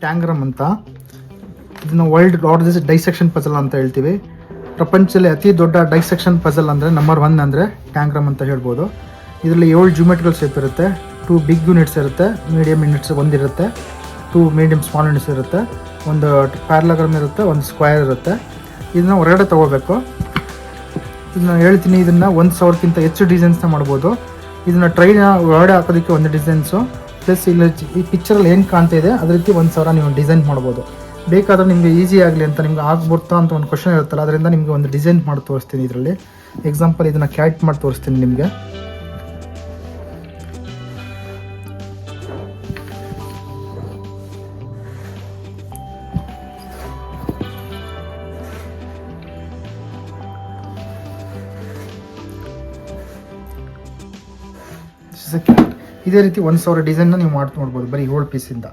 ಟ್ಯಾಂಗ್ರಾಮ್ ಅಂತ, ಇದನ್ನು world largest dissection puzzle ಅಂತ ಹೇಳ್ತೀವಿ. ಪ್ರಪಂಚದಲ್ಲಿ ಅತಿ ದೊಡ್ಡ ಡೈಸೆಕ್ಷನ್ ಪಜಲ್ ಅಂದರೆ ನಂಬರ್ 1 ಅಂದರೆ ಟ್ಯಾಂಗ್ರಾಮ್ ಅಂತ ಹೇಳ್ಬೋದು. ಇದರಲ್ಲಿ 7 ಜಿಯೋಮೆಟ್ರಿಕಲ್ ಶೇಪ್ ಇರುತ್ತೆ, 2 ಬಿಗ್ ಯೂನಿಟ್ಸ್ ಇರುತ್ತೆ, ಮೀಡಿಯಮ್ ಯೂನಿಟ್ಸ್ ಒಂದಿರುತ್ತೆ, 2 ಮೀಡಿಯಮ್ ಸ್ಮಾಲ್ ಯೂನಿಟ್ಸ್ ಇರುತ್ತೆ, ಒಂದು ಪ್ಯಾರಲೋಗ್ರಾಮ್ ಇರುತ್ತೆ, ಒಂದು ಸ್ಕ್ವೇರ್ ಇರುತ್ತೆ. ಇದನ್ನ ಹೊರಗಡೆ ತೊಗೋಬೇಕು. ಇದನ್ನ ಹೇಳ್ತೀನಿ, ಇದನ್ನು 1000ಕ್ಕಿಂತ ಹೆಚ್ಚು ಡಿಸೈನ್ಸ್ನ ಮಾಡ್ಬೋದು. ಇದನ್ನು ಟ್ರೈನ ಹೊರಗಡೆ ಹಾಕೋದಕ್ಕೆ ಒಂದು ಡಿಸೈನ್ಸು, ಪ್ಲಸ್ ಇಲ್ಲಿ ಈ ಪಿಕ್ಚರಲ್ಲಿ ಏನು ಕಾಣ್ತಾ ಇದೆ ಅದೇ ರೀತಿ 1000 ನೀವು ಡಿಸೈನ್ ಮಾಡ್ಬೋದು. ಬೇಕಾದರೆ ನಿಮಗೆ ಈಸಿ ಆಗಲಿ ಅಂತ ನಿಮ್ಗೆ ಆಗ್ಬಿಡ್ತಾ ಅಂತ ಒಂದು ಕ್ವಶನ್ ಇರುತ್ತಲ್ಲ, ಅದರಿಂದ ನಿಮಗೆ ಒಂದು ಡಿಸೈನ್ ಮಾಡಿ ತೋರಿಸ್ತೀನಿ. ಇದರಲ್ಲಿ ಎಕ್ಸಾಂಪಲ್ ಇದನ್ನು ಕ್ಯಾಟ್ ಮಾಡಿ ತೋರಿಸ್ತೀನಿ ನಿಮಗೆ. ಇದೇ ರೀತಿ 1000 ಡಿಸೈನ್ನ ನೀವು ಮಾಡ್ಬೋದು ಬರೀ 7 ಪೀಸಿಂದ.